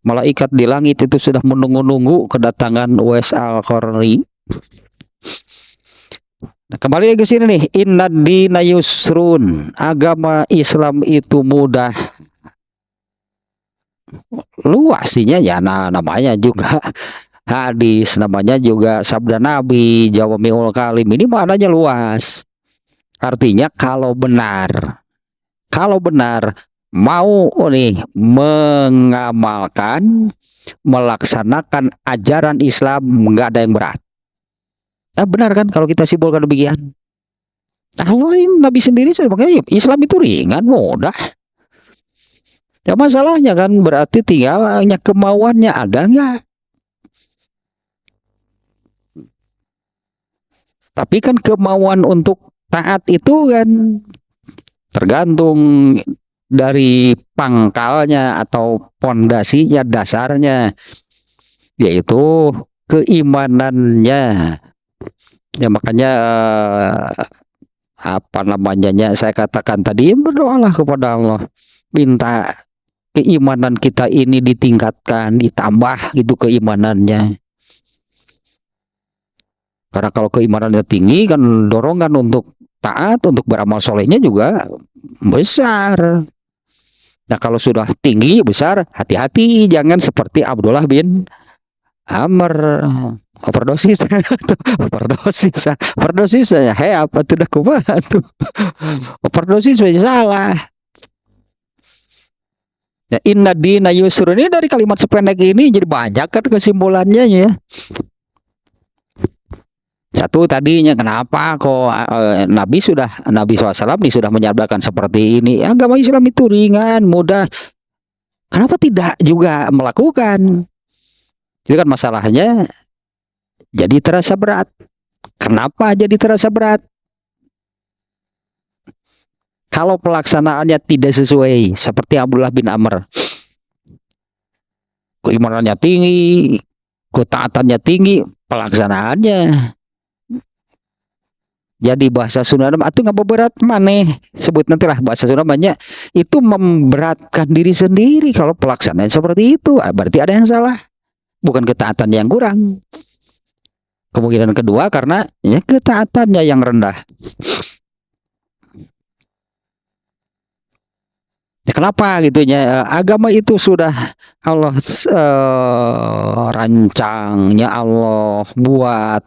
Malaikat di langit itu sudah menunggu-nunggu kedatangan Uwais Al-Qarni. Nah, kembali ke sini nih, innad dina yusrun. Agama Islam itu mudah. Luasnya ya namanya juga hadis, namanya juga sabda Nabi, Jawamiul Kalim. Ini maknanya luas. Artinya kalau benar mau nih mengamalkan, melaksanakan ajaran Islam, nggak ada yang berat. Benar kan kalau kita simpulkan demikian. Kalau Nabi sendiri sudah makanya Islam itu ringan, mudah. Ya masalahnya kan berarti tinggal hanya kemauannya ada nggak. Tapi kan kemauan untuk taat itu kan tergantung dari pangkalnya atau pondasinya, dasarnya, yaitu keimanannya. Ya makanya apa namanya saya katakan tadi, berdoalah kepada Allah, minta keimanan kita ini ditingkatkan, ditambah gitu keimanannya. Karena kalau keimanannya tinggi kan dorongan untuk taat, untuk beramal solehnya juga besar. Nah kalau sudah tinggi besar, hati-hati jangan seperti Abdullah bin Amr overdosis. Overdosis ya, apa tuh dah kumaha tuh. Overdosis salah. Ya, inna dina yusrun ini dari kalimat sependek ini jadi banyak kan kesimpulannya ya. Satu tadinya kenapa kok Nabi SAW nih sudah menyabdakan seperti ini, agama Islam itu ringan, mudah. Kenapa tidak juga melakukan? Itu kan masalahnya jadi terasa berat. Kenapa jadi terasa berat? Kalau pelaksanaannya tidak sesuai, seperti Abdullah bin Amr, keimanannya tinggi, ketaatannya tinggi, pelaksanaannya jadi bahasa Sunda itu nggak berat maneh, sebut nantilah bahasa Sunda banyak itu memberatkan diri sendiri. Kalau pelaksanaan seperti itu berarti ada yang salah, bukan ketaatan yang kurang. Kemungkinan kedua karena ya ketaatannya yang rendah. Ya, kenapa gitunya? Agama itu sudah Allah rancangnya, Allah buat,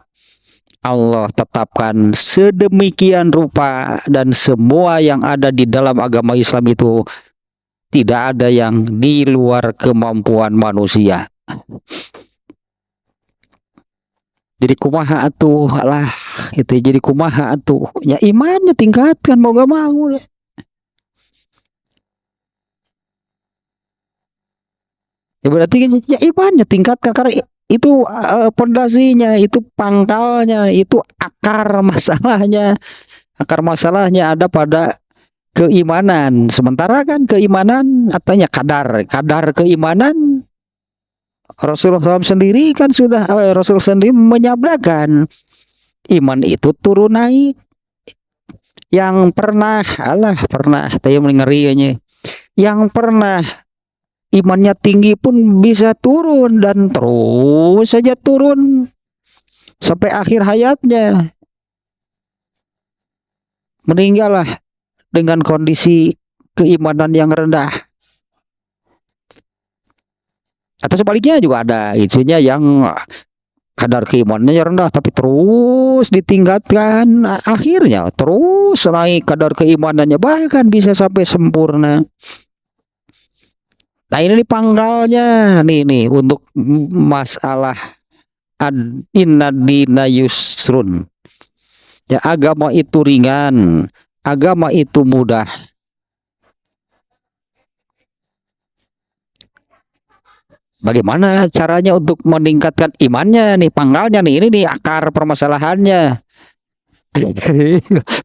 Allah tetapkan sedemikian rupa, dan semua yang ada di dalam agama Islam itu tidak ada yang di luar kemampuan manusia. Jadi kumaha atuh lah, itu jadi kumaha atuh. Ya imannya tingkatkan mau gak mau deh. Ya berarti ya imannya tingkatkan, karena itu pondasinya, itu pangkalnya, itu akar masalahnya. Akar masalahnya ada pada keimanan. Sementara kan keimanan artinya kadar keimanan. Rasulullah SAW sendiri kan sudah Rasul sendiri menyabdakan iman itu turun naik. Yang pernah saya ngerinya. Yang pernah imannya tinggi pun bisa turun dan terus saja turun sampai akhir hayatnya. Meninggallah dengan kondisi keimanan yang rendah. Atau sebaliknya juga ada itunya yang kadar keimanannya rendah tapi terus ditingkatkan, akhirnya terus naik kadar keimanannya, bahkan bisa sampai sempurna. Nah ini pangkalnya nih untuk masalah inna dina yusrun. Ya agama itu ringan, agama itu mudah. Bagaimana caranya untuk meningkatkan imannya nih, pangkalnya nih, ini nih akar permasalahannya.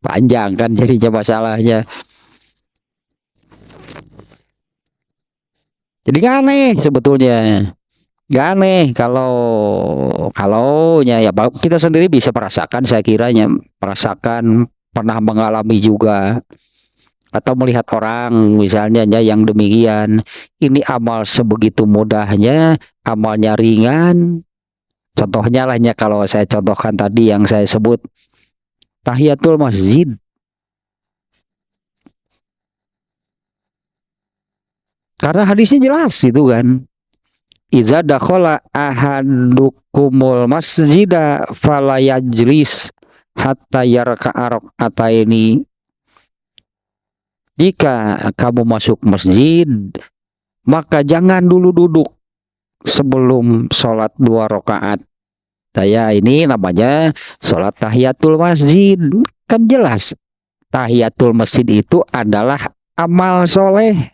Panjang kan jadinya masalahnya. Jadi gak aneh sebetulnya, gak aneh kalau ya kita sendiri bisa merasakan, saya kiranya merasakan, pernah mengalami juga, atau melihat orang misalnya ya, yang demikian. Ini amal sebegitu mudahnya, amalnya ringan. Contohnya lahnya kalau saya contohkan tadi yang saya sebut tahiyatul masjid. Karena hadisnya jelas itu kan. Iza dakhala ahadukumul masjida fala yajlis hatta yarka'a raka'ataini. Jika kamu masuk masjid, maka jangan dulu duduk sebelum sholat 2 rakaat. Saya ini namanya sholat tahiyatul masjid. Kan jelas tahiyatul masjid itu adalah amal soleh.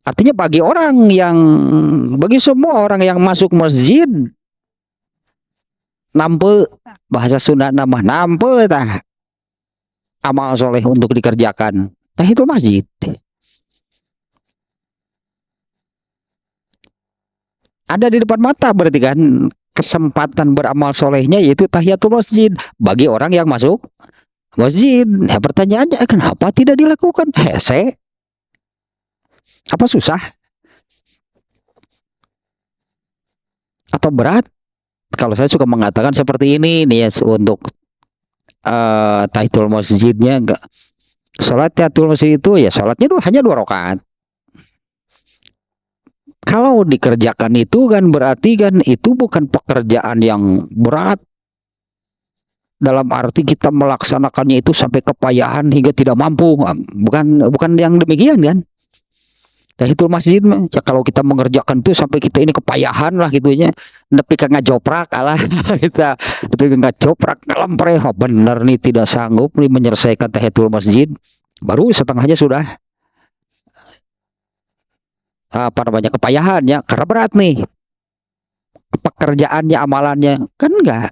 Artinya bagi semua orang yang masuk masjid, nampe, bahasa Sunda nama nampe tah amal soleh untuk dikerjakan. Tahiyatul masjid. Ada di depan mata berarti kan kesempatan beramal solehnya, yaitu tahiyatul masjid bagi orang yang masuk masjid. Nah, pertanyaannya kenapa tidak dilakukan? Hese. Apa susah? Atau berat? Kalau saya suka mengatakan seperti ini nih ya, untuk tahiyatul masjidnya, sholat tahiyatul masjid itu ya sholatnya hanya 2 rakaat. Kalau dikerjakan itu kan berarti kan itu bukan pekerjaan yang berat, dalam arti kita melaksanakannya itu sampai kepayahan hingga tidak mampu. Bukan yang demikian kan. Tahiyatul masjid mah ya kalau kita mengerjakan itu sampai kita ini kepayahan lah gitunya, nepi ka ngajoprak alah kita nepi ka ngajoprak ngalampre, oh, bener nih tidak sanggup nih menyelesaikan tahiyatul masjid, baru setengahnya sudah apa namanya kepayahan ya karena berat nih pekerjaannya amalannya kan enggak.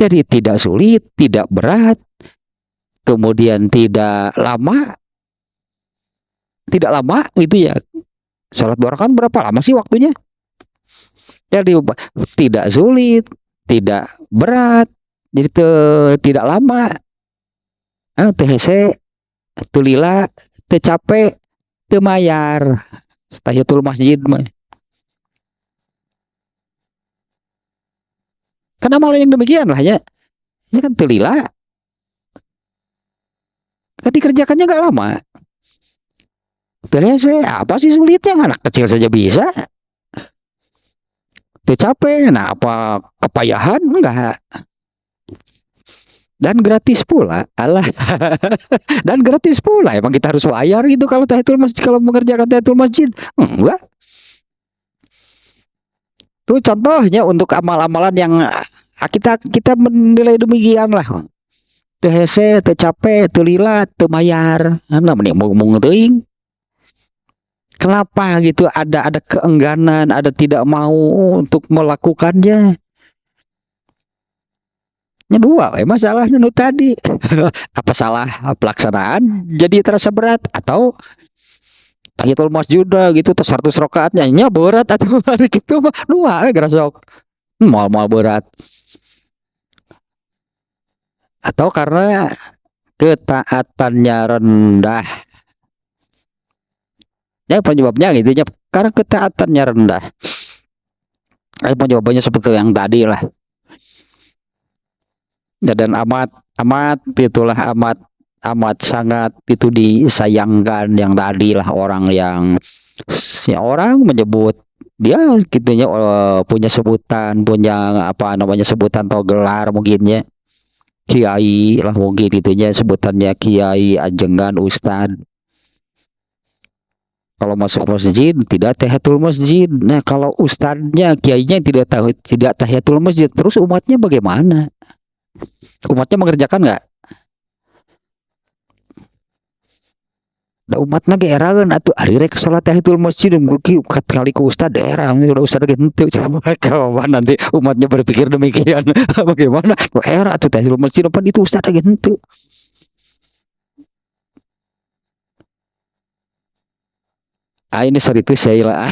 Jadi tidak sulit, tidak berat, kemudian tidak lama gitu ya. Sholat 2 rakaat berapa lama sih waktunya? Jadi tidak sulit, tidak berat, jadi tidak lama. Teu hese, teu lila, teu capek, teu mayar. Tahiyatul masjid mah. Kan amal yang demikian lah ya. Ini kan teu lila, kan dikerjakannya gak lama. Teu hese, apa sih sulitnya? Anak kecil saja bisa. Teu capek, nah apa kepayahan? Enggak. Dan gratis pula, alah. Dan gratis pula, emang kita harus bayar gitu kalau tahiyatul masjid, kalau mengerjakan tahiyatul masjid? Enggak. Itu contohnya untuk amal-amalan yang kita menilai demikian lah. Teu hese, teu capek, teu lila, teu mayar. Nah, mending mung teuing. Kenapa gitu ada keengganan, ada tidak mau untuk melakukannya? Nya dua, masalah nu tadi. Apa salah pelaksanaan jadi terasa berat atau tahiyatul masjid gitu terus 100 rakaatnya nya berat atau hari gitu mah dua gerasok mal berat atau karena ketaatannya rendah ya penyebabnya gitu ya karena ketaatannya rendah. Jawabannya seperti yang tadi lah ya, dan amat sangat itu disayangkan yang tadi lah orang yang orang menyebut dia gitunya punya sebutan, punya apa namanya sebutan atau gelar mungkinnya kiai lah mungkin itunya sebutannya kiai, ajengan, ustad. Kalau masuk masjid tidak tahiyatul masjid. Nah kalau ustadznya, kiainya tidak tahiyatul masjid, terus umatnya bagaimana? Umatnya mengerjakan nggak? Da umatna ge eraeun atuh ari rek salat tahiyatul masjid mugi kali ku ustad daerah udah ustad ge henteu coba kawan nanti umatnya berpikir demikian. Bagaimana? Era atuh tahiyatul masjid apa itu ustad ge henteu. Ini serius saya lah.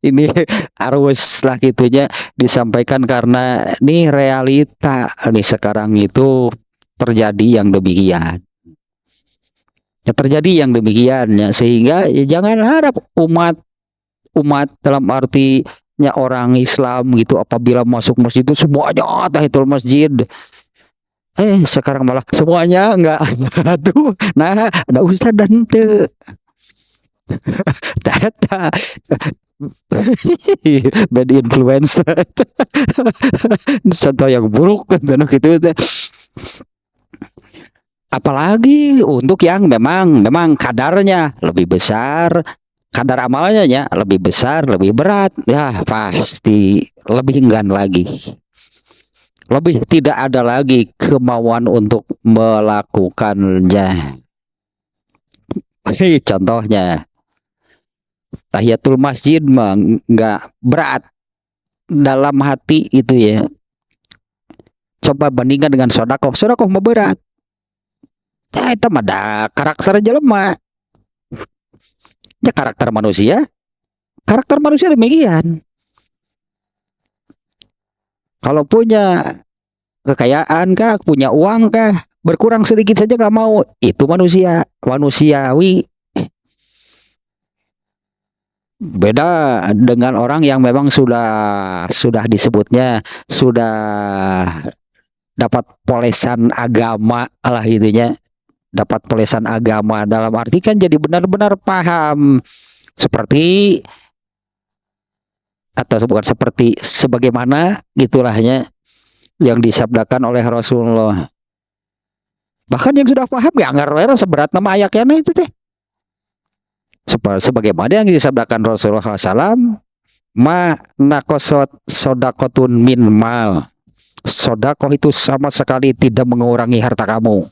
Ini harus lah gitunya disampaikan karena ini realita nih sekarang itu terjadi yang demikian. Ya terjadi yang demikiannya sehingga ya jangan harap umat dalam artinya orang Islam gitu apabila masuk masjid itu semuanya tahiyatul masjid. Sekarang malah semuanya enggak tuh. Nah, ada ustaz dan te tata bad influence. Contoh yang buruk kan gitu. Apalagi untuk yang memang kadarnya lebih besar, kadar amalnya ya lebih besar, lebih berat, ya pasti lebih enggan lagi. Lebih tidak ada lagi kemauan untuk melakukannya. Ini contohnya. Tahiyatul masjid mah nggak berat dalam hati itu ya. Coba bandingkan dengan sodakoh. Sodakoh mah berat. Ya itu mah ada karakter jelema. Ya karakter manusia demikian. Kalau punya kekayaan kah, punya uang kah, berkurang sedikit saja nggak mau. Itu manusiawi. Beda dengan orang yang memang sudah disebutnya sudah dapat polesan agama lah gitunya, dapat polesan agama dalam arti kan jadi benar-benar paham seperti atau bukan seperti sebagaimana gitulahnya yang disabdakan oleh Rasulullah. Bahkan yang sudah paham gak ngerti seberat nama ayatnya itu teh. Sebagaimana yang disabdakan Rasulullah SAW, ma nakosot sodakotun min mal. Sodakoh itu sama sekali tidak mengurangi harta kamu.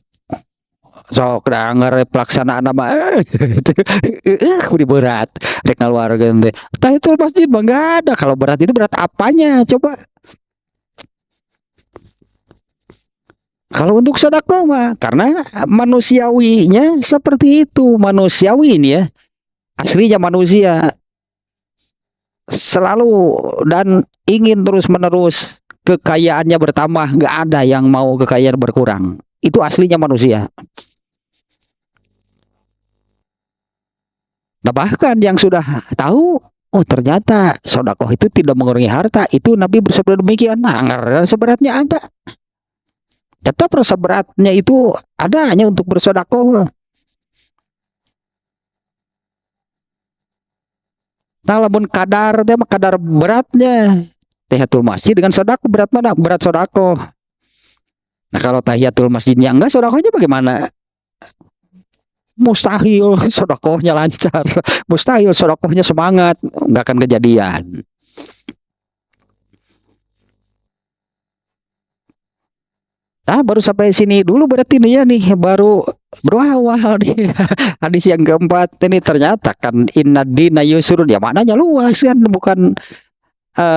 So kedanger pelaksanaan nama berat rek ngaluarkeun teh. Tahiyatul masjid mah enggak ada. Kalau berat itu berat apanya? Coba. Kalau untuk sedekah mah karena manusiawinya seperti itu, manusiawi ini ya. Aslinya manusia selalu dan ingin terus-menerus kekayaannya bertambah, enggak ada yang mau kekayaan berkurang. Itu aslinya manusia. Nah bahkan yang sudah tahu, oh ternyata sodakoh itu tidak mengurangi harta, itu Nabi bersabda demikian. Nah rasa beratnya ada, tetap rasa beratnya itu ada hanya untuk bersodakoh. Nah lamun kadar tema kadar beratnya tahiyatul masjid dengan sodakoh berat mana? Berat sodakoh. Nah kalau tahiyatul masjidnya enggak, sodakohnya bagaimana? Mustahil sodakohnya lancar, mustahil sodakohnya semangat, nggak akan kejadian. Nah baru sampai sini dulu berarti nih ya nih, baru awal nih. Hadis yang keempat ini ternyata kan inna dina yusrun, ya maknanya luas kan, bukan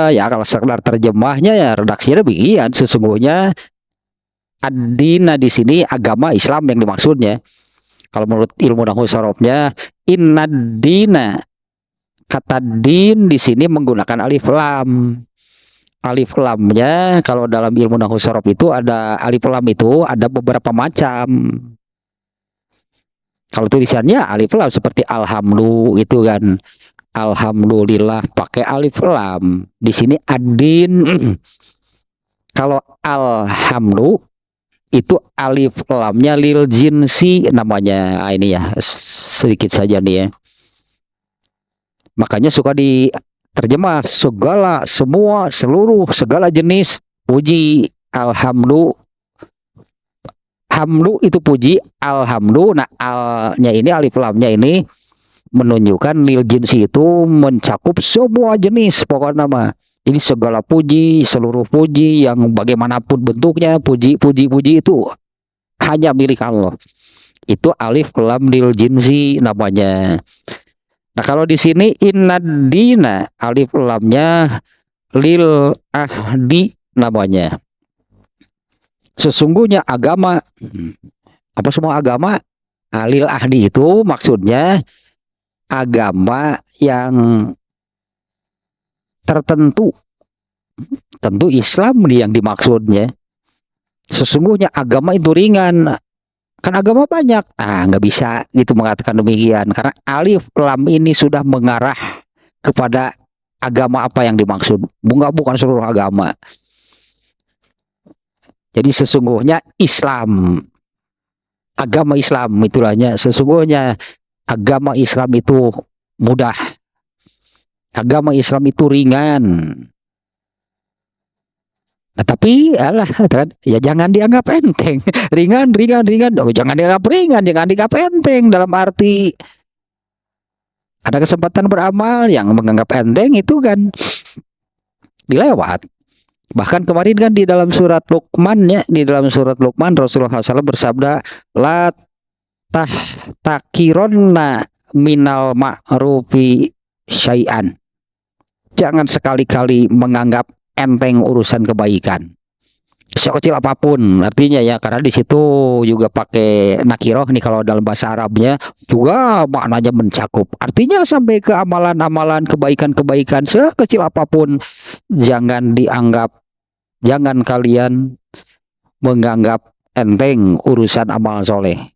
ya kalau sekedar terjemahnya ya redaksinya begini, sesungguhnya ad-dina di sini agama Islam yang dimaksudnya. Kalau menurut ilmu nahwu sorofnya, inna dina, kata din di sini menggunakan alif lam. Alif lamnya kalau dalam ilmu nahwu sorof itu ada alif lam itu ada beberapa macam. Kalau tulisannya alif lam seperti alhamdulillah itu kan, alhamdulillah pakai alif lam. Di sini adin. Kalau alhamdulillah itu alif lamnya lil jinsi namanya. Nah, ini ya sedikit saja nih ya. Makanya suka diterjemah segala, semua, seluruh, segala jenis puji. Alhamdulillah, hamdu itu puji, alhamdulillah. Nah alnya ini alif lamnya ini menunjukkan lil jinsi itu mencakup semua jenis pokoknya nama. Jadi segala puji, seluruh puji yang bagaimanapun bentuknya, puji itu hanya milik Allah. Itu alif lam lil jinsi namanya. Nah kalau di sini innadina alif lamnya lil ahdi namanya. Sesungguhnya agama, apa semua agama, lil ahdi itu maksudnya agama yang tertentu, tentu Islam yang dimaksudnya. Sesungguhnya agama itu ringan, kan agama banyak, nggak bisa gitu mengatakan demikian karena alif lam ini sudah mengarah kepada agama apa yang dimaksud, bukan seluruh agama. Jadi sesungguhnya Islam, agama Islam itulahnya, sesungguhnya agama Islam itu mudah, agama Islam itu ringan. Nah, tapi alah ya jangan dianggap enteng. ringan. Oh, jangan dianggap ringan, jangan dianggap enteng dalam arti ada kesempatan beramal. Yang menganggap enteng itu kan dilewat. Bahkan kemarin kan di dalam surat Luqman ya, di dalam surat Luqman Rasulullah SAW bersabda la tahtakironna minal ma'rufi syai'an. Jangan sekali-kali menganggap enteng urusan kebaikan sekecil apapun, artinya ya, karena di situ juga pakai nakiroh nih kalau dalam bahasa Arabnya, juga maknanya mencakup, artinya sampai ke amalan-amalan kebaikan-kebaikan sekecil apapun jangan dianggap, jangan kalian menganggap enteng urusan amal soleh.